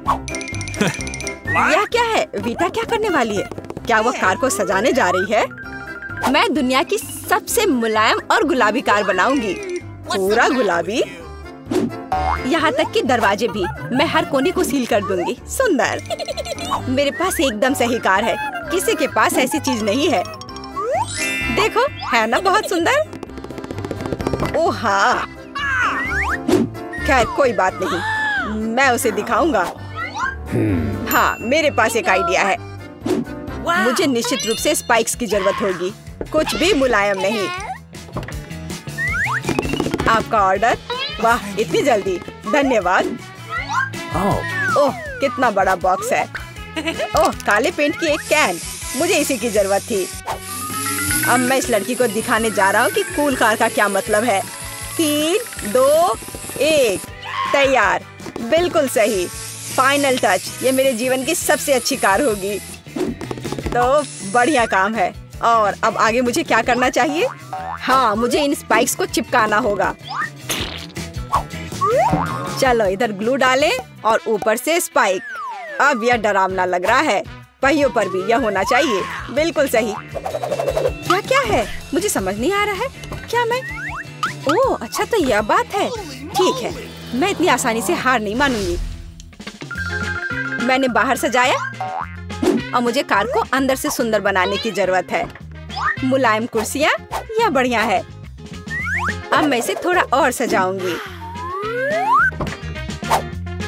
यह क्या है? वीटा क्या करने वाली है? क्या वो कार को सजाने जा रही है? मैं दुनिया की सबसे मुलायम और गुलाबी कार बनाऊंगी। पूरा गुलाबी, यहाँ तक कि दरवाजे भी मैं हर कोने को सील कर दूंगी। सुंदर। मेरे पास एकदम सही कार है, किसी के पास ऐसी चीज नहीं है। देखो, है ना बहुत सुंदर? ओह हाँ, खैर कोई बात नहीं, मैं उसे दिखाऊंगा। हाँ, मेरे पास एक आइडिया है। मुझे निश्चित रूप से स्पाइक्स की जरूरत होगी, कुछ भी मुलायम नहीं। आपका ऑर्डर? वाह, इतनी जल्दी, धन्यवाद। ओह, कितना बड़ा बॉक्स है। ओह, काले पेंट की एक कैन, मुझे इसी की जरूरत थी। अब मैं इस लड़की को दिखाने जा रहा हूँ कि कूल कार का क्या मतलब है। 3, 2, 1, तैयार। बिल्कुल सही, फाइनल टच। ये मेरे जीवन की सबसे अच्छी कार होगी। तो बढ़िया काम है। और अब आगे मुझे क्या करना चाहिए? हाँ, मुझे इन स्पाइक्स को चिपकाना होगा। चलो इधर ग्लू डालें और ऊपर से स्पाइक। अब यह डरावना लग रहा है। पहियों पर भी यह होना चाहिए। बिल्कुल सही। क्या क्या है? मुझे समझ नहीं आ रहा है। क्या मैं? ओह अच्छा, तो यह बात है। ठीक है, मैं इतनी आसानी से हार नहीं मानूंगी। मैंने बाहर सजाया और मुझे कार को अंदर से सुंदर बनाने की जरूरत है। मुलायम कुर्सियाँ, यह बढ़िया है। अब मैं इसे थोड़ा और सजाऊंगी।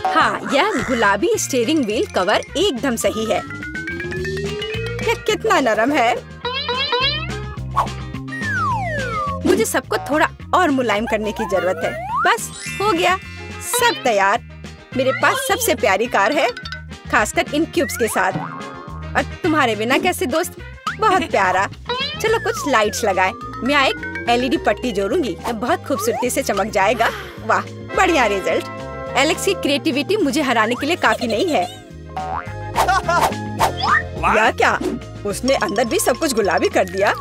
हाँ, यह गुलाबी स्टीयरिंग व्हील कवर एकदम सही है। यह कितना नरम है। मुझे सबको थोड़ा और मुलायम करने की जरूरत है। बस हो गया, सब तैयार। मेरे पास सबसे प्यारी कार है, खासकर इन क्यूब्स के साथ। और तुम्हारे बिना कैसे दोस्त? बहुत प्यारा। चलो कुछ लाइट्स लगाएं। मैं एक एलईडी पट्टी जोड़ूंगी, बहुत खूबसूरती से चमक जाएगा। वाह, बढ़िया रिजल्ट। एलेक्स की क्रिएटिविटी मुझे हराने के लिए काफी नहीं है। या क्या? उसने अंदर भी सब कुछ गुलाबी कर दिया।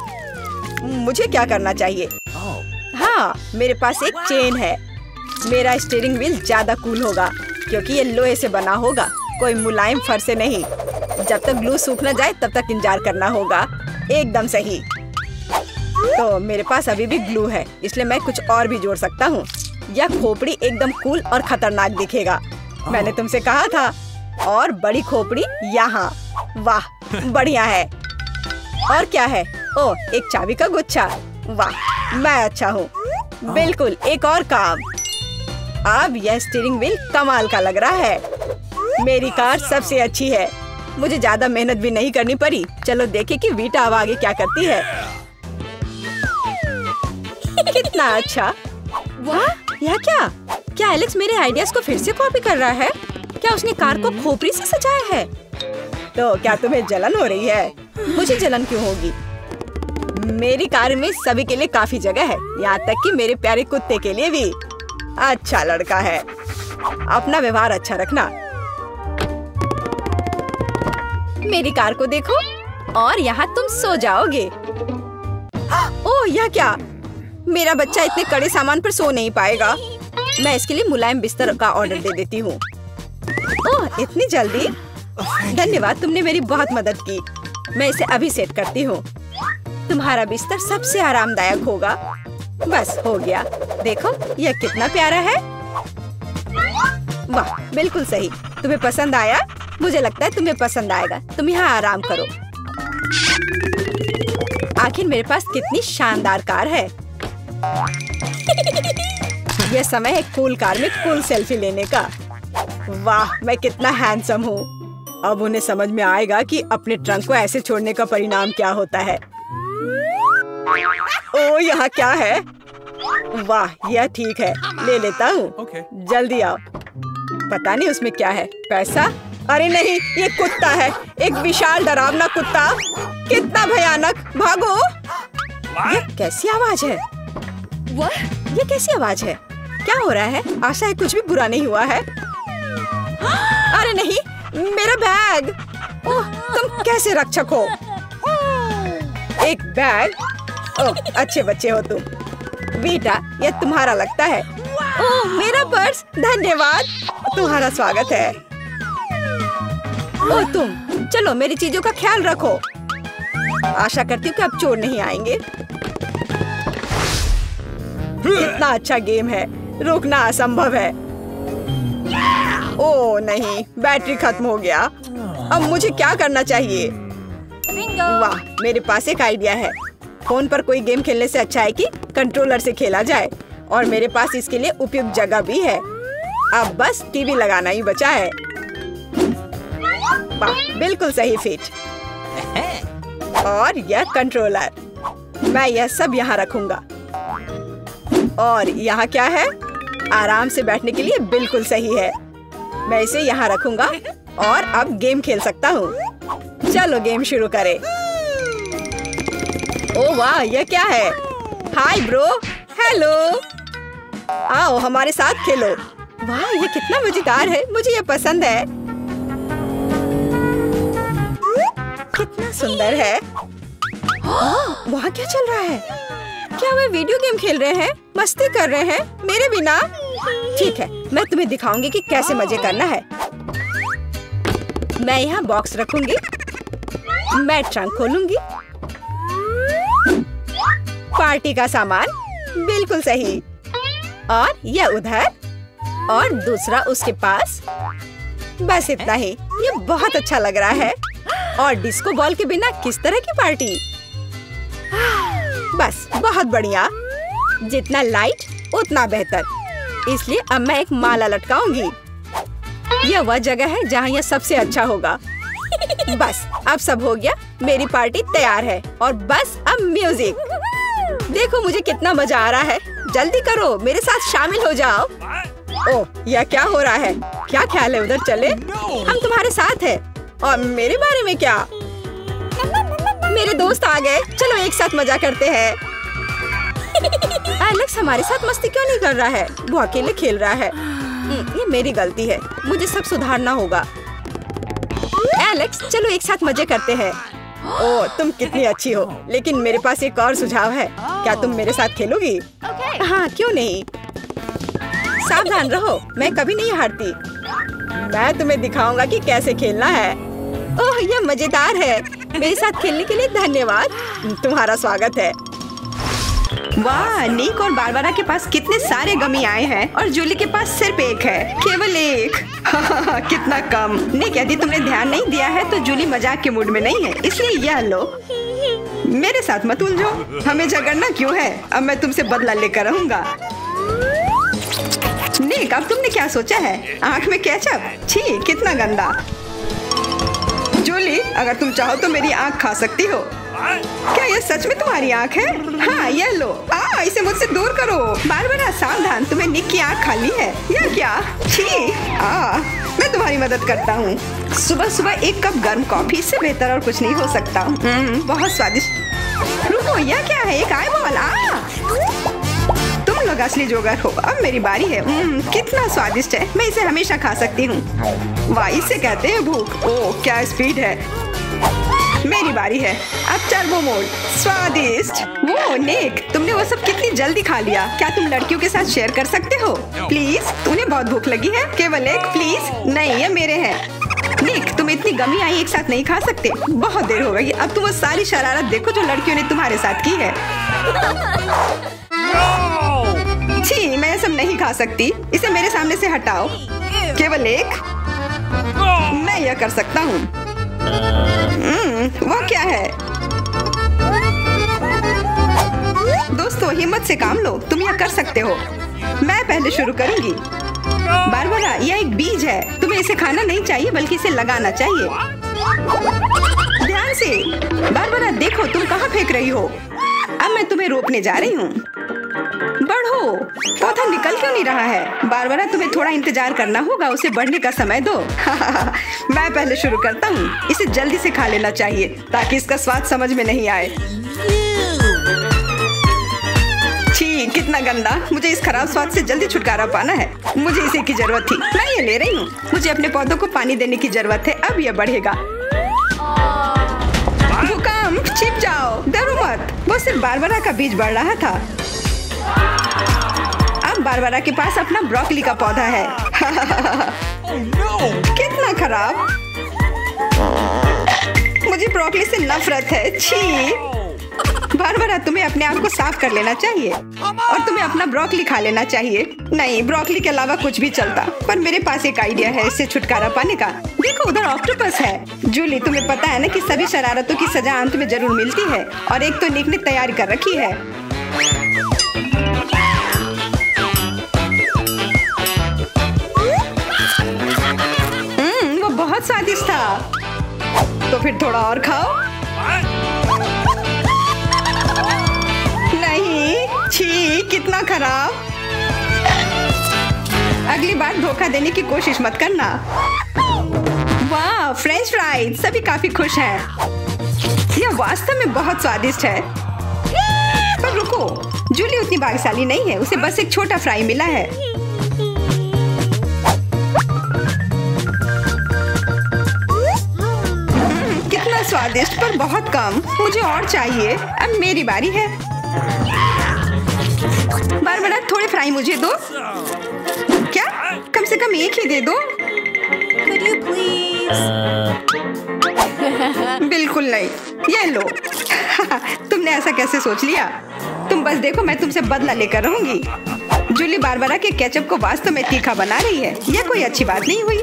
मुझे क्या करना चाहिए? हाँ, मेरे पास एक चेन है। मेरा स्टीयरिंग व्हील ज्यादा कूल होगा क्योंकि ये लोहे से बना होगा, कोई मुलायम फर से नहीं। जब तक ग्लू सूख न जाए तब तक इंतजार करना होगा। एकदम सही। तो मेरे पास अभी भी ग्लू है, इसलिए मैं कुछ और भी जोड़ सकता हूँ। यह खोपड़ी एकदम कूल और खतरनाक दिखेगा। मैंने तुमसे कहा था। और बड़ी खोपड़ी यहाँ। वाह, बढ़िया है। और क्या है? ओह, एक चाबी का गुच्छा। वाह, मैं अच्छा हूँ। बिल्कुल, एक और काम। अब यह स्टीयरिंग व्हील कमाल का लग रहा है। मेरी कार सबसे अच्छी है। मुझे ज्यादा मेहनत भी नहीं करनी पड़ी। चलो देखें कि वीटा अब आगे क्या करती है। कितना अच्छा। वाह, यह क्या? क्या एलेक्स मेरे आइडियाज को फिर से कॉपी कर रहा है? क्या उसने कार को खोपड़ी से सजाया है? तो क्या तुम्हें जलन हो रही है? मुझे जलन क्यों होगी? मेरी कार में सभी के लिए काफी जगह है, यहाँ तक कि मेरे प्यारे कुत्ते के लिए भी। अच्छा लड़का है। अपना व्यवहार अच्छा रखना। मेरी कार को देखो और यहाँ तुम सो जाओगे। ओह, यह क्या? मेरा बच्चा इतने कड़े सामान पर सो नहीं पाएगा। मैं इसके लिए मुलायम बिस्तर का ऑर्डर दे देती हूँ। ओह, इतनी जल्दी? धन्यवाद, तुमने मेरी बहुत मदद की। मैं इसे अभी सेट करती हूँ। तुम्हारा बिस्तर सबसे आरामदायक होगा। बस हो गया। देखो, यह कितना प्यारा है। वाह, बिल्कुल सही। तुम्हें पसंद आया? मुझे लगता है तुम्हें पसंद आएगा। तुम यहाँ आराम करो। आखिर मेरे पास कितनी शानदार कार है। यह समय है कूल कार में कूल सेल्फी लेने का। वाह, मैं कितना हैंडसम हूँ। अब उन्हें समझ में आएगा कि अपने ट्रंक को ऐसे छोड़ने का परिणाम क्या होता है। ओह, यहाँ क्या है? वाह, यह ठीक है, ले लेता हूँ। जल्दी आओ। पता नहीं उसमें क्या है। पैसा? अरे नहीं, ये कुत्ता है। एक विशाल डरावना कुत्ता। कितना भयानक। भागो। ये कैसी आवाज है? ये कैसी आवाज है? क्या हो रहा है? आशा है कुछ भी बुरा नहीं हुआ है। अरे नहीं, मेरा बैग। ओह, तुम कैसे रक्षक हो? एक बैग? ओह, अच्छे बच्चे हो तुम। वीटा, यह तुम्हारा लगता है। ओह, मेरा पर्स। धन्यवाद, तुम्हारा स्वागत है। ओ तुम, चलो मेरी चीजों का ख्याल रखो। आशा करती हूँ कि अब चोर नहीं आएंगे। कितना अच्छा गेम है, रोकना असंभव है। ओह नहीं, बैटरी खत्म हो गया। अब मुझे क्या करना चाहिए? वाह, मेरे पास एक आइडिया है। फोन पर कोई गेम खेलने से अच्छा है कि कंट्रोलर से खेला जाए, और मेरे पास इसके लिए उपयुक्त जगह भी है। अब बस टीवी लगाना ही बचा है। वाह, बिल्कुल सही फिट। और यह कंट्रोलर, मैं यह सब यहाँ रखूंगा। और यहाँ क्या है? आराम से बैठने के लिए बिल्कुल सही है। मैं इसे यहाँ रखूंगा और अब गेम खेल सकता हूँ। चलो गेम शुरू करें। ओह वाह, यह क्या है? हाय ब्रो, हेलो, आओ हमारे साथ खेलो। वाह, ये कितना मजेदार है, मुझे ये पसंद है। कितना सुंदर है। वहाँ क्या चल रहा है? क्या वे वीडियो गेम खेल रहे हैं? मस्ती कर रहे हैं मेरे बिना? ठीक है, मैं तुम्हें दिखाऊंगी कि कैसे मजे करना है। मैं यहाँ बॉक्स रखूंगी, मैं ट्रंक खोलूंगी। पार्टी का सामान, बिल्कुल सही। और यह उधर, और दूसरा उसके पास। बस इतना ही। ये बहुत अच्छा लग रहा है। और डिस्को बॉल के बिना किस तरह की पार्टी? बस बहुत बढ़िया। जितना लाइट उतना बेहतर। इसलिए अब मैं एक माला लटकाऊंगी। यह वह जगह है जहाँ यह सबसे अच्छा होगा। बस अब सब हो गया, मेरी पार्टी तैयार है। और बस अब म्यूजिक। देखो मुझे कितना मजा आ रहा है। जल्दी करो, मेरे साथ शामिल हो जाओ। ओह, यह क्या हो रहा है? क्या ख्याल है उधर चले? हम तुम्हारे साथ हैं। और मेरे बारे में क्या? मेरे दोस्त आ गए, चलो एक साथ मजा करते हैं। एलेक्स हमारे साथ मस्ती क्यों नहीं कर रहा है? वो अकेले खेल रहा है। ये मेरी गलती है, मुझे सब सुधारना होगा। एलेक्स, चलो एक साथ मजे करते हैं। ओह, तुम कितनी अच्छी हो। लेकिन मेरे पास एक और सुझाव है। क्या तुम मेरे साथ खेलोगी? हाँ, क्यों नहीं। सावधान रहो, मैं कभी नहीं हारती। मैं तुम्हें दिखाऊंगा कि कैसे खेलना है। ओह, यह मजेदार है। मेरे साथ खेलने के लिए धन्यवाद। तुम्हारा स्वागत है। वाह, निक और बारबरा के पास कितने सारे गमी आए हैं और जूली के पास सिर्फ एक है, केवल एक। कितना कम। निक, यदि तुमने ध्यान नहीं दिया है तो जूली मजाक के मूड में नहीं है, इसलिए यह लो। मेरे साथ मत उलझो। हमें झगड़ना क्यों है? अब मैं तुमसे बदला लेकर रहूंगा। निक, अब तुमने क्या सोचा है? आँख में केचप? छी, कितना गंदा। जूली, अगर तुम चाहो तो मेरी आँख खा सकती हो। क्या यह सच में तुम्हारी आँख है? हाँ, यह लो। इसे मुझसे दूर करो। बारबरा, सावधान, तुम्हें निक की आँख खाली है। यह क्या? छी, मैं तुम्हारी मदद करता हूँ। सुबह सुबह एक कप गर्म कॉफी, इससे बेहतर और कुछ नहीं हो सकता। बहुत स्वादिष्ट। रुको, यह क्या है? एक आई बॉल। तुम लोग असली जोगर हो। अब मेरी बारी है। कितना स्वादिष्ट है, मैं इसे हमेशा खा सकती हूँ। वाह, इसे कहते हैं भूख। ओह, क्या स्पीड है। मेरी बारी है। अब टर्बो मोड। स्वादिष्ट। वो निक, तुमने वो सब कितनी जल्दी खा लिया। क्या तुम लड़कियों के साथ शेयर कर सकते हो? प्लीज, उन्हें बहुत भूख लगी है। केवल एक, प्लीज। नहीं, ये मेरे हैं। निक, तुम इतनी गमी आई एक साथ नहीं खा सकते। बहुत देर हो गई। अब तुम वो सारी शरारत देखो जो लड़कियों ने तुम्हारे साथ की है। छी, मैं ये सब नहीं खा सकती। इसे मेरे सामने से हटाओ। केवल एक। मैं यह कर सकता हूँ। वो क्या है? दोस्तों, हिम्मत से काम लो, तुम यह कर सकते हो। मैं पहले शुरू करूंगी। बारबरा, यह एक बीज है। तुम्हें इसे खाना नहीं चाहिए, बल्कि इसे लगाना चाहिए। ध्यान से। बारबरा, देखो तुम कहाँ फेंक रही हो। अब मैं तुम्हें रोकने जा रही हूँ। बढ़ो। पौधा निकल क्यों नहीं रहा है? बारबरा, तुम्हें थोड़ा इंतजार करना होगा, उसे बढ़ने का समय दो। मैं पहले शुरू करता हूँ। इसे जल्दी से खा लेना चाहिए ताकि इसका स्वाद समझ में नहीं आए। छी, कितना गंदा। मुझे इस खराब स्वाद से जल्दी छुटकारा पाना है। मुझे इसी की जरूरत थी। मैं ये ले रही हूँ। मुझे अपने पौधों को पानी देने की जरूरत है। अब यह बढ़ेगा। भूकंप, छिप जाओ, डरो मत। वो सिर्फ बारबरा का बीज बढ़ रहा था। अब बारबरा के पास अपना ब्रोकली का पौधा है। कितना खराब। मुझे ब्रोकली से नफरत है। छी। बारबरा, तुम्हें अपने आप को साफ कर लेना चाहिए और तुम्हें अपना ब्रोकली खा लेना चाहिए। नहीं, ब्रोकली के अलावा कुछ भी चलता, पर मेरे पास एक आइडिया है इससे छुटकारा पाने का। देखो, उधर ऑक्टोपस है। जूली, तुम्हें पता है ना कि सभी शरारतों की सजा अंत में जरूर मिलती है, और एक तो निक ने तैयारी कर रखी है। वो बहुत स्वादिष्ट था। तो फिर थोड़ा और खाओ। नहीं, छी, कितना खराब। अगली बार धोखा देने की कोशिश मत करना। वाह, फ्रेंच फ्राइज। सभी काफी खुश हैं। यह वास्तव में बहुत स्वादिष्ट है। पर रुको, जूली उतनी भाग्यशाली नहीं है। उसे बस एक छोटा फ्राई मिला है। कितना स्वादिष्ट, पर बहुत कम। मुझे और चाहिए। अब मेरी बारी है। बारबरा, थोड़े फ्राई मुझे दो। क्या? कम से कम एक ही दे दो। Could you please? बिल्कुल नहीं। ये लो। तुमने ऐसा कैसे सोच लिया? तुम बस देखो, मैं तुमसे बदला लेकर रहूंगी। जूली बारबरा के केचप को वास्तव में तीखा बना रही है। यह कोई अच्छी बात नहीं हुई।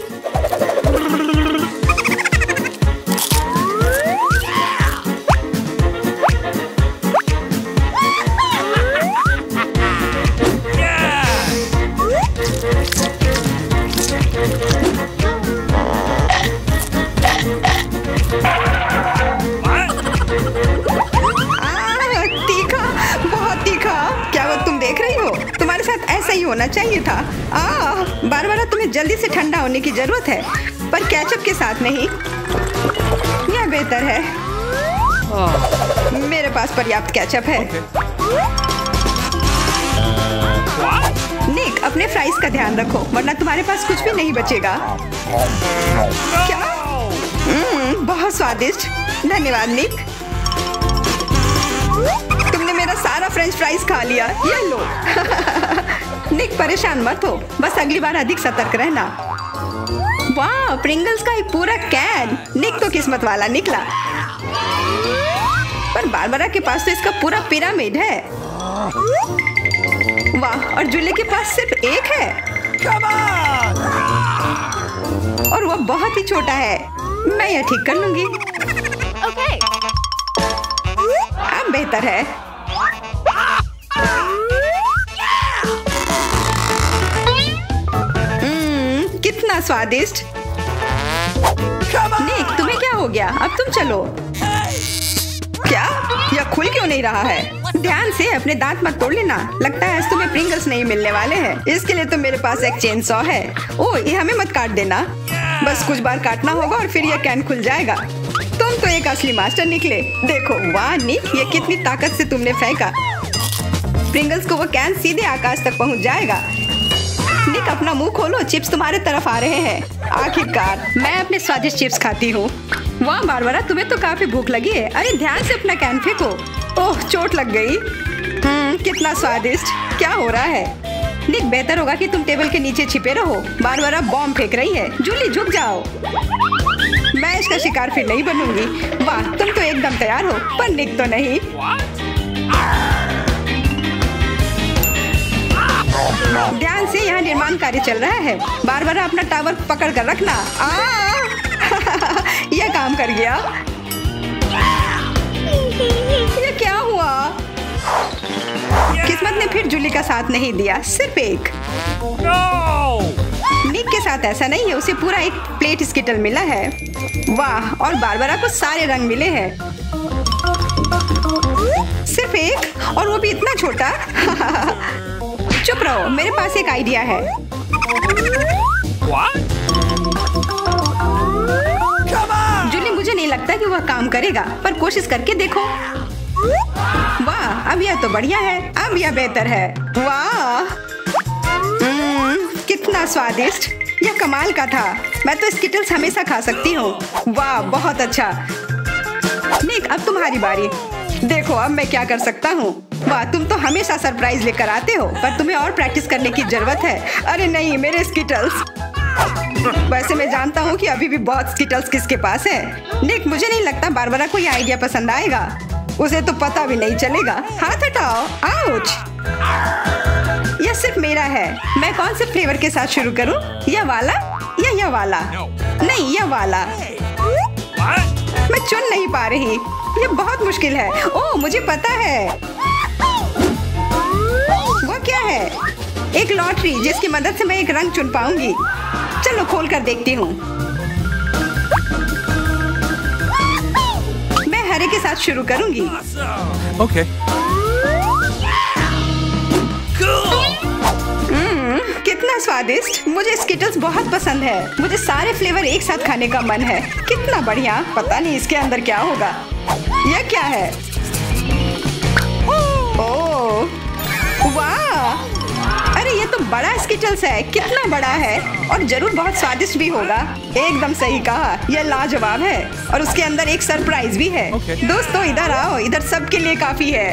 ऐसा ही होना चाहिए था। बारबरा, तुम्हें जल्दी से ठंडा होने की जरूरत है, पर केचप के साथ नहीं। यह बेहतर है। मेरे पास पर्याप्त केचप है। निक, अपने फ्राइज का ध्यान रखो, वरना तुम्हारे पास कुछ भी नहीं बचेगा। क्या? बहुत स्वादिष्ट। धन्यवाद निक। तुमने मेरा सारा फ्रेंच फ्राइज खा लिया। ये लो। निक, परेशान मत हो, बस अगली बार अधिक सतर्क रहना। वाह, प्रिंगल्स का एक पूरा कैन। निक तो किस्मत वाला निकला। पर बारबरा के पास तो इसका पूरा पिरामिड है। वाह, और जूली के पास सिर्फ एक है। और वह बहुत ही छोटा है। मैं यह ठीक कर लूंगी। ओके। अब बेहतर है। कितना स्वादिष्ट। निक, तुम्हें क्या हो गया? अब तुम चलो। क्या? यह खुल क्यों नहीं रहा है? ध्यान से, अपने दांत मत तोड़ लेना। लगता है आज तुम्हें प्रिंगल्स नहीं मिलने वाले हैं। इसके लिए तो मेरे पास एक चेन सॉ है। ओह, ये हमें मत काट देना। बस कुछ बार काटना होगा और फिर यह कैन खुल जाएगा। तुम तो एक असली मास्टर निकले। देखो, वाह निक, ये कितनी ताकत से तुमने फेंका। प्रिंगल्स को वो कैन सीधे आकाश तक पहुंच जाएगा। निक, अपना मुंह खोलो, चिप्स तुम्हारे तरफ आ रहे हैं। आखिरकार मैं अपने स्वादिष्ट चिप्स खाती हूँ। वाह बारबरा, तुम्हें तो काफी भूख लगी है। अरे ध्यान से अपना कैन फेंको। ओह, चोट लग गई। कितना स्वादिष्ट। क्या हो रहा है? निक, बेहतर होगा कि तुम टेबल के नीचे छिपे रहो। बारबरा बॉम्ब फेंक रही है। जूली, झुक जाओ। मैं इसका शिकार फिर नहीं बनूंगी। वाह, तुम तो एकदम तैयार हो, पर निक तो नहीं। ध्यान से, यहाँ निर्माण कार्य चल रहा है। बारबरा, अपना टावर पकड़ कर रखना। यह काम कर गया। ये क्या हुआ? किस्मत ने फिर जूली का साथ नहीं दिया, सिर्फ एक। निक के साथ ऐसा नहीं है, उसे पूरा एक प्लेट स्किटल मिला है। वाह, और बारबरा को सारे रंग मिले हैं। सिर्फ एक, और वो भी इतना छोटा। चुप रहो, मेरे पास एक आइडिया है। जूली, मुझे नहीं लगता कि वह काम करेगा, पर कोशिश करके देखो। वाह, अब यह तो बढ़िया है। अब यह बेहतर है। वाह, कितना स्वादिष्ट। यह कमाल का था। मैं तो स्किटल्स हमेशा खा सकती हूँ। वाह, बहुत अच्छा। निक, अब तुम्हारी बारी। देखो अब मैं क्या कर सकता हूँ। वाह, तुम तो हमेशा सरप्राइज लेकर आते हो, पर तुम्हें और प्रैक्टिस करने की जरूरत है। अरे नहीं, मेरे स्किटल्स। वैसे मैं जानता हूँ कि अभी भी बहुत स्किटल्स किसके पास है। निक, मुझे नहीं लगता बारबरा को ये आइडिया पसंद आएगा। उसे तो पता भी नहीं चलेगा। हाथ हटाओ। आउच! यह सिर्फ मेरा है। मैं कौन से फ्लेवर के साथ शुरू करूँ? यह वाला या यह वाला? नहीं, यह वाला। मैं चुन नहीं पा रही। यह बहुत मुश्किल है। ओह, मुझे पता है। वो क्या है? एक लॉटरी जिसकी मदद से मैं एक रंग चुन पाऊंगी। चलो खोल कर देखती हूँ। मैं हरे के साथ शुरू करूंगी। Okay. कितना स्वादिष्ट। मुझे स्किटल्स बहुत पसंद है। मुझे सारे फ्लेवर एक साथ खाने का मन है। कितना बढ़िया। पता नहीं इसके अंदर क्या होगा। यह क्या है? ओह, वाह! अरे ये तो बड़ा स्किटल्स है। कितना बड़ा है और जरूर बहुत स्वादिष्ट भी होगा। एकदम सही कहा। यह लाजवाब है और उसके अंदर एक सरप्राइज भी है। दोस्तों, इधर आओ। इधर सबके लिए काफी है।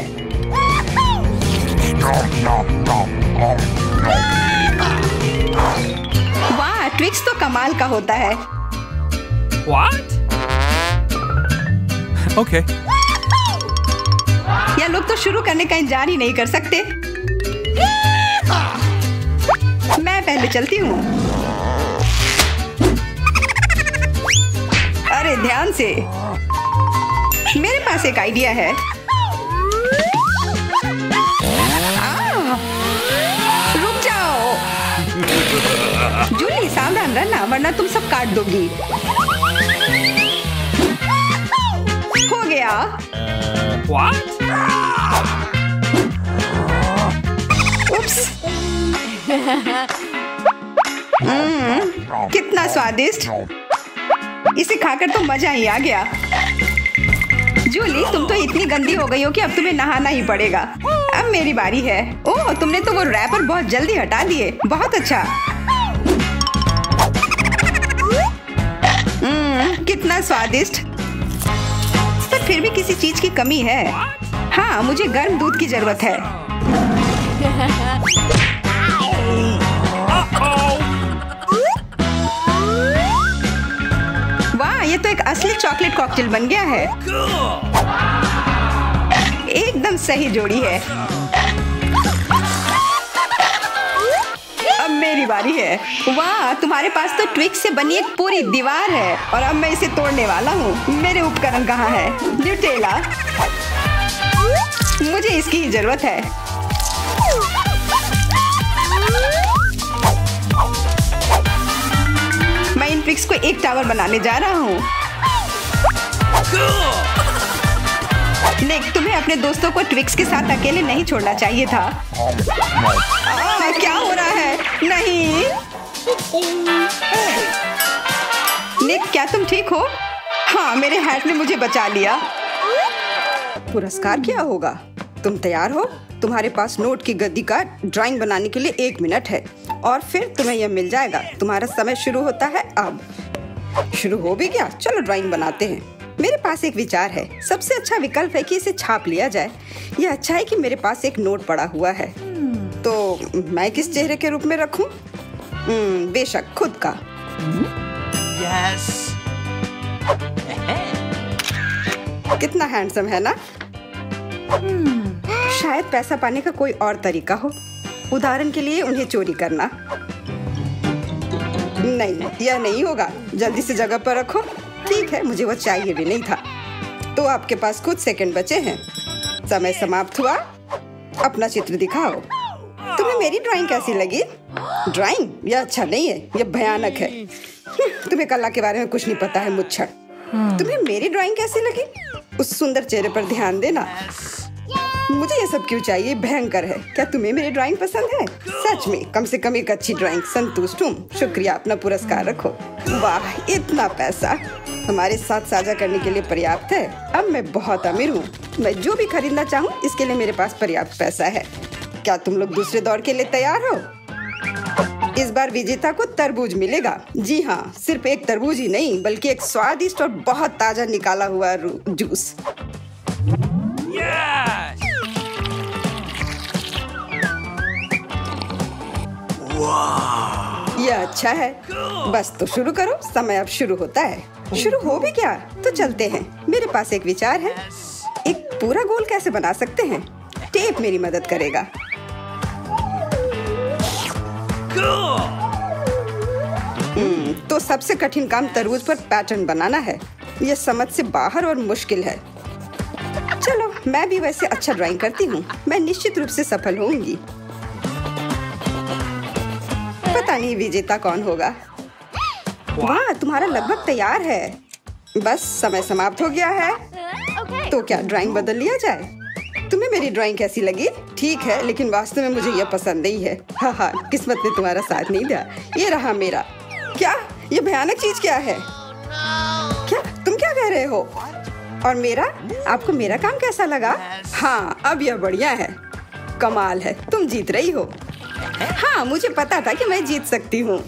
वाह, ट्विक्स तो कमाल का होता है। What? Okay. यह लोग तो शुरू करने का इंतजार ही नहीं कर सकते। मैं पहले चलती हूँ। अरे ध्यान से। मेरे पास एक आइडिया है। रुक जाओ। जूली, सावधान रहना वरना तुम सब काट दोगी। हो गया। What? उप्स। कितना स्वादिष्ट। इसे खाकर तो मजा ही आ गया। जूली, तुम तो इतनी गंदी हो गई हो कि अब तुम्हें नहाना ही पड़ेगा। अब मेरी बारी है। ओह, तुमने तो वो रैपर बहुत जल्दी हटा दिए। बहुत अच्छा। कितना स्वादिष्ट। पर फिर भी किसी चीज की कमी है। हाँ, मुझे गर्म दूध की जरूरत है। वाह, ये तो एक असली चॉकलेट कॉकटेल बन गया है। एकदम सही जोड़ी है। अब मेरी बारी है। वाह, तुम्हारे पास तो ट्विक्स से बनी एक पूरी दीवार है और अब मैं इसे तोड़ने वाला हूँ। मेरे उपकरण कहाँ है? न्यूटेला। मुझे इसकी ही जरूरत है। मैं इन ट्विक्स को एक टावर बनाने जा रहा हूँ। निक, तुम्हें अपने दोस्तों को ट्विक्स के साथ अकेले नहीं छोड़ना चाहिए था। क्या हो रहा है? नहीं। निक, क्या तुम ठीक हो? हाँ, मेरे हैट ने मुझे बचा लिया। पुरस्कार क्या होगा? तुम तैयार हो? तुम्हारे पास नोट की गद्दी का ड्राइंग बनाने के लिए 1 मिनट है और फिर तुम्हें यह मिल जाएगा। तुम्हारा समय शुरू होता है अब। शुरू हो भी गया। चलो ड्राइंग बनाते हैं। मेरे पास एक विचार है। सबसे अच्छा विकल्प है कि इसे छाप लिया जाए। यह अच्छा है कि मेरे पास एक नोट पड़ा हुआ है। तो मैं किस चेहरे के रूप में रखूं? बेशक खुद का। Yes. कितना हैंडसम है ना? शायद पैसा पाने का कोई और तरीका हो। उदाहरण के लिए उन्हें चोरी करना। नहीं, यह नहीं होगा। जल्दी से जगह पर रखो। ठीक है, मुझे वो चाहिए भी नहीं था। तो आपके पास कुछ सेकंड बचे हैं। समय समाप्त हुआ। अपना चित्र दिखाओ। तुम्हें मेरी ड्राइंग कैसी लगी? ड्राइंग? यह अच्छा नहीं है, यह भयानक है। तुम्हें कला के बारे में कुछ नहीं पता है, मुच्छर। तुम्हें मेरी ड्राइंग कैसी लगी? उस सुंदर चेहरे पर ध्यान देना। मुझे ये सब क्यों चाहिए? भयंकर है। क्या तुम्हें मेरी ड्राइंग पसंद है? सच में, कम से कम एक अच्छी ड्राइंग। संतुष्ट हूँ। शुक्रिया, अपना पुरस्कार रखो। वाह, इतना पैसा हमारे साथ साझा करने के लिए पर्याप्त है। अब मैं बहुत अमीर हूँ। मैं जो भी खरीदना चाहूँ इसके लिए मेरे पास पर्याप्त पैसा है। क्या तुम लोग दूसरे दौर के लिए तैयार हो? इस बार विजेता को तरबूज मिलेगा। जी हाँ, सिर्फ एक तरबूज ही नहीं बल्कि एक स्वादिष्ट और बहुत ताजा निकाला हुआ जूस। ये अच्छा है। बस तो शुरू करो, समय अब शुरू होता है। शुरू हो भी क्या, तो चलते हैं। मेरे पास एक विचार है। एक पूरा गोल कैसे बना सकते हैं? टेप मेरी मदद करेगा। तो सबसे कठिन काम तरबूज पर पैटर्न बनाना है। यह समझ से बाहर और मुश्किल है। चलो, मैं भी वैसे अच्छा ड्राइंग करती हूँ। मैं निश्चित रूप से सफल होंगी। पता नहीं विजेता कौन होगा। वाह, तुम्हारा लगभग तैयार है। बस समय समाप्त हो गया है। तो क्या ड्राइंग बदल लिया जाए? तुम्हें मेरी ड्राइंग कैसी लगी? ठीक है, लेकिन वास्तव में मुझे यह पसंद नहीं है। हाँ, किस्मत ने तुम्हारा साथ नहीं दिया। ये रहा मेरा। क्या ये भयानक चीज क्या है? क्या तुम क्या कह रहे हो? और मेरा? आपको मेरा काम कैसा लगा? हाँ, अब यह बढ़िया है। कमाल है, तुम जीत रही हो। हाँ, मुझे पता था कि मैं जीत सकती हूँ।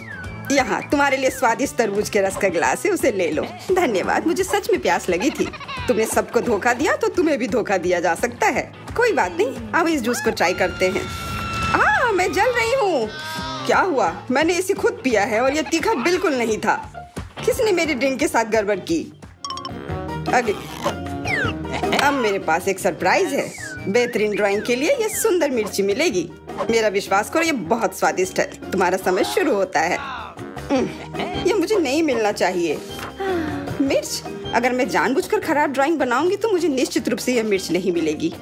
यहाँ तुम्हारे लिए स्वादिष्ट तरबूज के रस का गिलास है, उसे ले लो। धन्यवाद, मुझे सच में प्यास लगी थी। तुमने सबको धोखा दिया तो तुम्हें भी धोखा दिया जा सकता है। कोई बात नहीं, अब इस जूस को ट्राई करते हैं। मैं जल रही हूँ। क्या हुआ? मैंने इसे खुद पिया है और यह तीखा बिल्कुल नहीं था। किसने मेरी ड्रिंक के साथ गड़बड़ की? अब मेरे पास एक सरप्राइज है। बेहतरीन ड्राइंग के लिए यह सुंदर मिर्ची मिलेगी। मेरा विश्वास करो, ये बहुत स्वादिष्ट है। तुम्हारा समय शुरू होता है। ये मुझे नहीं मिलना चाहिए। मिर्च? अगर मैं जानबूझकर खराब ड्राइंग बनाऊंगी तो मुझे निश्चित रूप से यह मिर्च नहीं मिलेगी।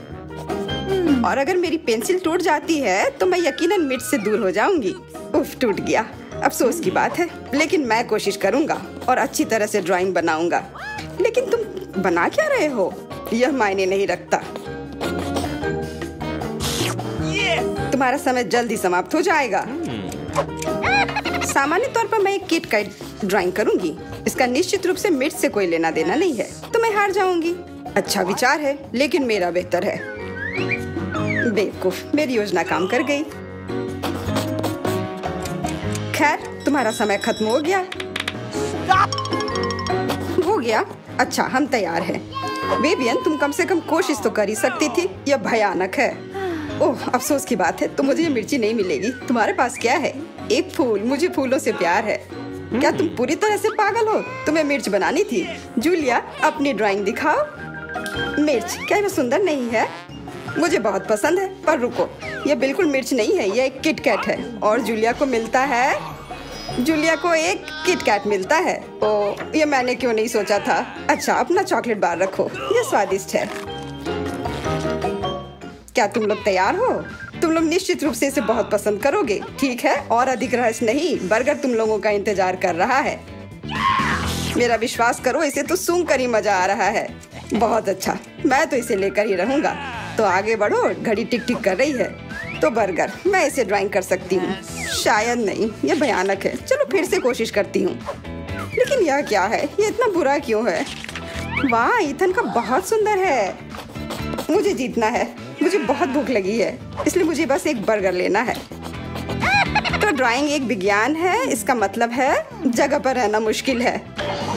और अगर मेरी पेंसिल टूट जाती है तो मैं यकीनन मिर्च से दूर हो जाऊंगी। उफ, टूट गया। अफसोस की बात है, लेकिन मैं कोशिश करूंगा और अच्छी तरह से ड्राइंग बनाऊंगा। लेकिन तुम बना क्या रहे हो? यह मायने नहीं रखता। तुम्हारा समय जल्दी समाप्त हो जाएगा। सामान्य तौर पर मैं एक किट कैट ड्राइंग करूंगी। इसका निश्चित रूप से मिर्च से कोई लेना देना नहीं है, तो मैं हार जाऊंगी। अच्छा विचार है, लेकिन मेरा बेहतर है। बेवकूफ, मेरी योजना काम कर गई। खैर, तुम्हारा समय खत्म हो गया। हो गया? अच्छा, हम तैयार हैं। विवियन, तुम कम से कम कोशिश तो कर ही सकती थी। यह भयानक है। ओह, अफसोस की बात है, तो मुझे ये मिर्ची नहीं मिलेगी। तुम्हारे पास क्या है? एक फूल। मुझे फूलों से प्यार है। क्या तुम पूरी तरह से पागल हो? तुम्हें मिर्च बनानी थी। जूलिया, अपनी ड्राइंग दिखाओ। मिर्च? क्या यह सुंदर नहीं है? मुझे बहुत पसंद है, पर रुको, यह बिल्कुल मिर्च नहीं है, यह एक किट कैट है। और जूलिया को मिलता है। जूलिया को एक किट कैट मिलता है। ओह, ये मैंने क्यों नहीं सोचा था। अच्छा, अपना चॉकलेट बार रखो, यह स्वादिष्ट है। क्या तुम लोग तैयार हो? तुम लोग निश्चित रूप से इसे बहुत पसंद करोगे। ठीक है, और अधिक रहस्य नहीं, बर्गर तुम लोगों का इंतजार कर रहा है। मेरा विश्वास करो, इसे तो सूंघ कर ही मजा आ रहा है। बहुत अच्छा, मैं तो इसे लेकर ही रहूंगा। तो आगे बढ़ो, घड़ी टिक टिक कर रही है। तो बर्गर, मैं इसे ड्राइंग कर सकती हूँ। शायद नहीं, यह भयानक है। चलो फिर से कोशिश करती हूँ। लेकिन यह क्या है? ये इतना बुरा क्यों है? वाह, ईथन का बहुत सुंदर है। मुझे जीतना है। मुझे बहुत भूख लगी है, इसलिए मुझे बस एक बर्गर लेना है। तो ड्राइंग एक विज्ञान है, इसका मतलब है जगह पर रहना मुश्किल है।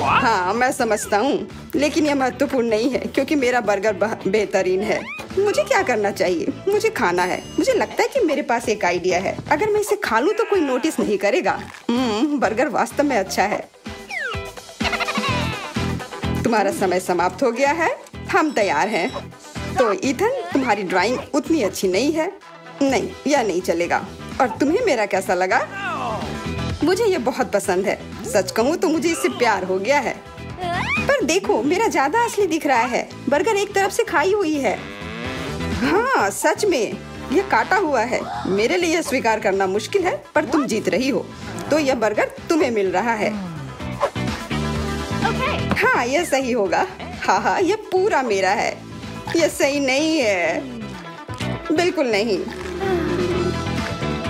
हाँ, मैं समझता हूँ, लेकिन यह महत्वपूर्ण नहीं है क्योंकि मेरा बर्गर बेहतरीन है। मुझे क्या करना चाहिए? मुझे खाना है। मुझे लगता है कि मेरे पास एक आइडिया है। अगर मैं इसे खा लूँ तो कोई नोटिस नहीं करेगा। बर्गर वास्तव में अच्छा है। तुम्हारा समय समाप्त हो गया है। हम तैयार हैं। तो ईथन, तुम्हारी ड्राइंग उतनी अच्छी नहीं है। नहीं, यह नहीं चलेगा। और तुम्हें मेरा कैसा लगा? मुझे ये बहुत पसंद है। सच कहूँ तो मुझे इससे प्यार हो गया है। पर देखो, मेरा ज्यादा असली दिख रहा है। बर्गर एक तरफ से खाई हुई है। हाँ, सच में यह काटा हुआ है। मेरे लिए यह स्वीकार करना मुश्किल है, पर तुम जीत रही हो। तो यह बर्गर तुम्हें मिल रहा है। हाँ, यह सही होगा। हाँ, यह पूरा मेरा है। यह सही नहीं है, बिल्कुल नहीं।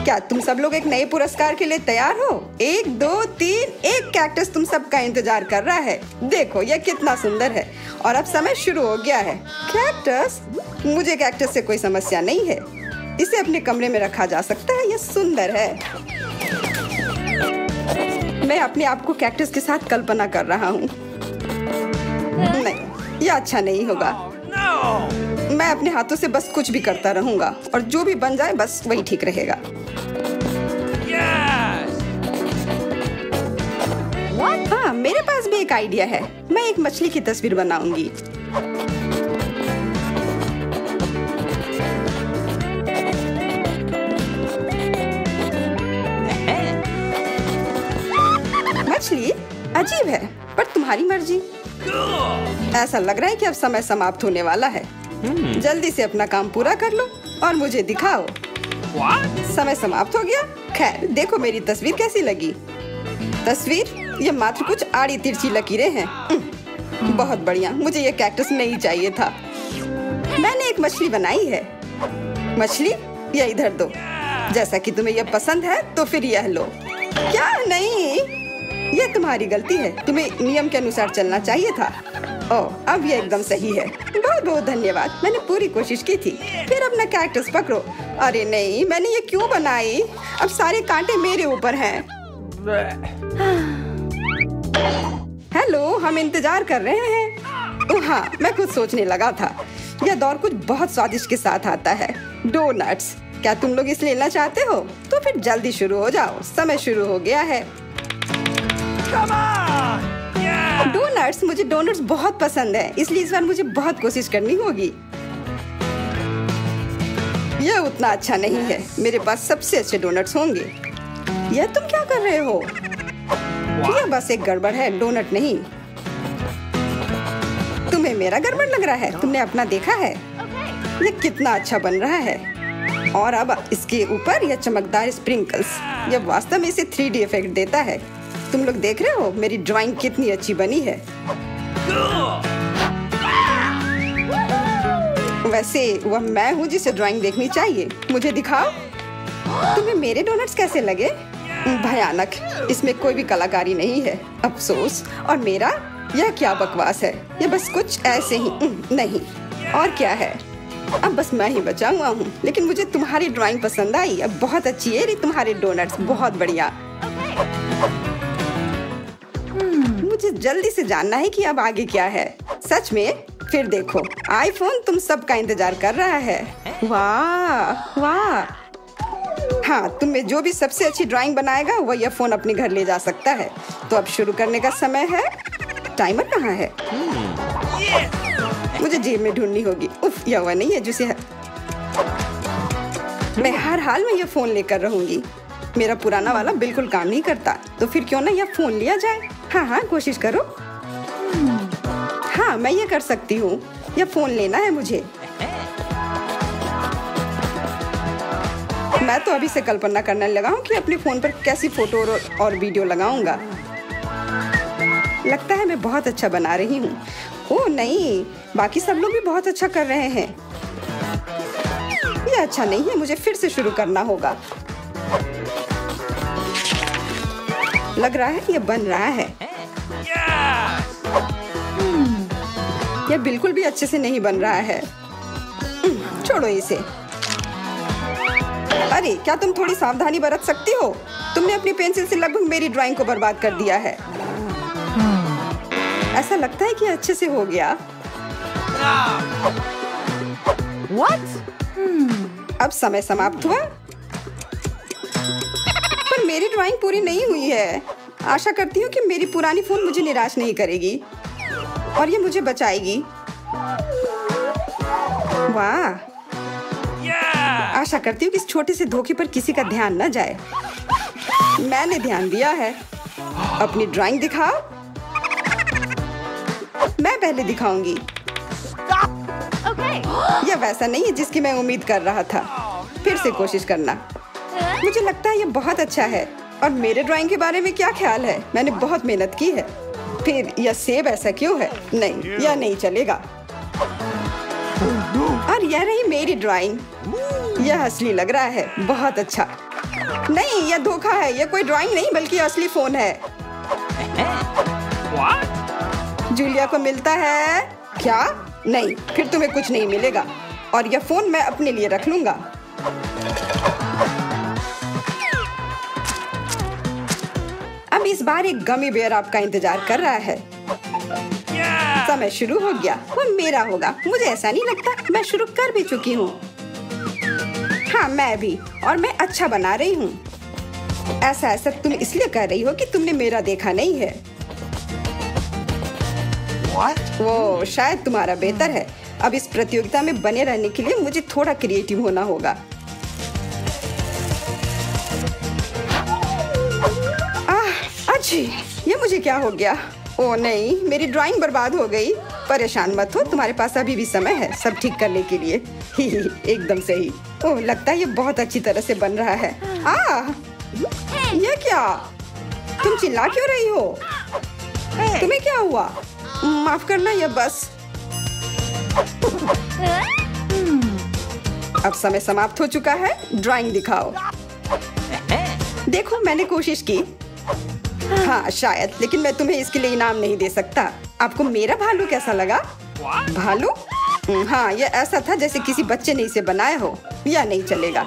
क्या तुम सब लोग एक नए पुरस्कार के लिए तैयार हो? 1 2 3, एक कैक्टस तुम सबका इंतजार कर रहा है। देखो, यह कितना सुंदर है। और अब समय शुरू हो गया है। कैक्टस? मुझे कैक्टस से कोई समस्या नहीं है। इसे अपने कमरे में रखा जा सकता है। यह सुंदर है। मैं अपने आप को कैक्टस के साथ कल्पना कर रहा हूँ। नहीं, यह अच्छा नहीं होगा। मैं अपने हाथों से बस कुछ भी करता रहूंगा और जो भी बन जाए बस वही ठीक रहेगा। हाँ, मेरे पास भी एक आइडिया है। मैं एक मछली की तस्वीर बनाऊंगी। मछली अजीब है, पर तुम्हारी मर्जी। ऐसा लग रहा है कि अब समय समाप्त होने वाला है। जल्दी से अपना काम पूरा कर लो और मुझे दिखाओ। समय समाप्त हो गया। खैर, देखो मेरी तस्वीर कैसी लगी। तस्वीर, ये मात्र कुछ आड़ी तिरछी लकीरें हैं। बहुत बढ़िया, मुझे ये कैक्टस नहीं चाहिए था। मैंने एक मछली बनाई है। मछली, ये इधर दो। जैसा कि तुम्हें यह पसंद है तो फिर यह लो। क्या नहीं, ये तुम्हारी गलती है। तुम्हें नियम के अनुसार चलना चाहिए था। ओह, अब ये एकदम सही है। बहुत बहुत धन्यवाद, मैंने पूरी कोशिश की थी। फिर अपना कैक्टस पकड़ो। अरे नहीं, मैंने ये क्यों बनाई? अब सारे कांटे मेरे ऊपर हैं। हेलो, हम इंतजार कर रहे हैं। ओह हाँ, मैं कुछ सोचने लगा था। यह दौर कुछ बहुत स्वादिष्ट के साथ आता है, डोनट्स। क्या तुम लोग इसे लेना चाहते हो? तो फिर जल्दी शुरू हो जाओ, समय शुरू हो गया है। डोनट्स, मुझे डोनट्स बहुत पसंद है, इसलिए इस बार मुझे बहुत कोशिश करनी होगी। यह उतना अच्छा नहीं है। मेरे पास सबसे अच्छे डोनट्स होंगे। यह तुम क्या कर रहे हो? यह बस एक गड़बड़ है, डोनट नहीं। तुम्हें मेरा गड़बड़ लग रहा है? तुमने अपना देखा है? यह कितना अच्छा बन रहा है। और अब इसके ऊपर यह चमकदार स्प्रिंकल्स, यह वास्तव में इसे 3D इफेक्ट देता है। तुम लोग देख रहे हो मेरी ड्राइंग कितनी अच्छी बनी है। वैसे वह मैं हूँ जिसे ड्राइंग देखनी चाहिए। मुझे दिखाओ। तुम्हें मेरे डोनट्स कैसे लगे? भयानक, इसमें कोई भी कलाकारी नहीं है। अफसोस। और मेरा, यह क्या बकवास है। यह बस कुछ ऐसे ही नहीं। और क्या है? अब बस मैं ही बचा हुआ हूँ। लेकिन मुझे तुम्हारी ड्राइंग पसंद आई। अब बहुत अच्छी है तुम्हारे डोनट्स, बहुत बढ़िया। मुझे जल्दी से जानना है कि अब आगे क्या है। सच में? फिर देखो, आईफोन तुम सबका इंतजार कर रहा है। वाह वाह। हाँ, तुम्हें जो भी सबसे अच्छी ड्राइंग बनाएगा वह यह फोन अपने घर ले जा सकता है। तो अब शुरू करने का समय है। टाइमर कहाँ है? मुझे जेब में ढूंढनी होगी। उफ, यह वह नहीं है जिसे मैं हर हाल में यह फोन लेकर रहूंगी। मेरा पुराना वाला बिल्कुल काम नहीं करता, तो फिर क्यों ना यह फोन लिया जाए। हाँ, कोशिश करो। हाँ, मैं ये कर सकती हूँ। यह फोन लेना है मुझे। मैं तो अभी से कल्पना करने लगा हूँ कि अपने फोन पर कैसी फोटो और वीडियो लगाऊंगा। लगता है मैं बहुत अच्छा बना रही हूँ। ओह नहीं, बाकी सब लोग भी बहुत अच्छा कर रहे हैं। यह अच्छा नहीं है, मुझे फिर से शुरू करना होगा। लग रहा है यह बन रहा है। यह बिल्कुल भी अच्छे से नहीं बन रहा है। छोड़ो इसे। अरे, क्या तुम थोड़ी सावधानी बरत सकती हो? तुमने अपनी पेंसिल से लगभग मेरी ड्राइंग को बर्बाद कर दिया है। ऐसा लगता है कि अच्छे से हो गया। What? अब समय समाप्त हुआ, पर मेरी ड्राइंग पूरी नहीं हुई है। आशा करती हूँ कि मेरी पुरानी फोन मुझे निराश नहीं करेगी और ये मुझे बचाएगी। वाह, आशा करती हूँ कि इस छोटे से धोखे पर किसी का ध्यान न जाए। मैंने ध्यान दिया है। अपनी ड्राइंग दिखाओ। मैं पहले दिखाऊंगी। यह वैसा नहीं है जिसकी मैं उम्मीद कर रहा था। फिर से कोशिश करना। मुझे लगता है यह बहुत अच्छा है। और मेरे ड्राइंग के बारे में क्या ख्याल है? मैंने बहुत मेहनत की है। फिर यह सेब ऐसा क्यों है? नहीं, यह नहीं चलेगा। और यह रही मेरी ड्राइंग। यह असली लग रहा है। बहुत अच्छा। नहीं, यह धोखा है। यह कोई ड्राइंग नहीं बल्कि असली फोन है। जूलिया को मिलता है क्या? नहीं, फिर तुम्हें कुछ नहीं मिलेगा। और यह फोन मैं अपने लिए रख लूंगा। अब इस बार एक गमी बेयर आपका इंतजार कर रहा है। समय शुरू हो गया। वो मेरा होगा। मुझे ऐसा नहीं लगता। मैं शुरू कर भी चुकी हूँ। हाँ, मैं भी। और मैं अच्छा बना रही हूँ। ऐसा तुम इसलिए कर रही हो कि तुमने मेरा देखा नहीं है। What? वो शायद तुम्हारा बेहतर है। अब इस प्रतियोगिता में बने रहने के लिए मुझे थोड़ा क्रिएटिव होना होगा। अच्छी, ये मुझे क्या हो गया? ओ नहीं, मेरी ड्राइंग बर्बाद हो गई। परेशान मत हो, तुम्हारे पास अभी भी समय है सब ठीक करने के लिए। एकदम सही। ओह, लगता है ये बहुत अच्छी तरह से बन रहा है। ये क्या? तुम चिल्ला क्यों रही हो? तुम्हें क्या हुआ? माफ करना, ये बस। अब समय समाप्त हो चुका है। ड्राइंग दिखाओ। देखो, मैंने कोशिश की। हाँ शायद, लेकिन मैं तुम्हें इसके लिए इनाम नहीं दे सकता। आपको मेरा भालू कैसा लगा? भालू? हाँ, ये ऐसा था जैसे किसी बच्चे ने इसे बनाया हो। या नहीं चलेगा।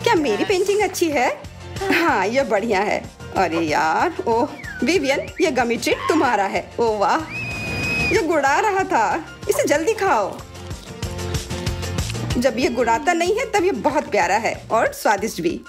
क्या मेरी पेंटिंग अच्छी है? हाँ, ये बढ़िया है। अरे यार, ओह विवियन, ये गमी ट्रीट तुम्हारा है। ओह वाह, ये गुड़ा रहा था। इसे जल्दी खाओ। जब ये गुड़ाता नहीं है तब ये बहुत प्यारा है और स्वादिष्ट भी।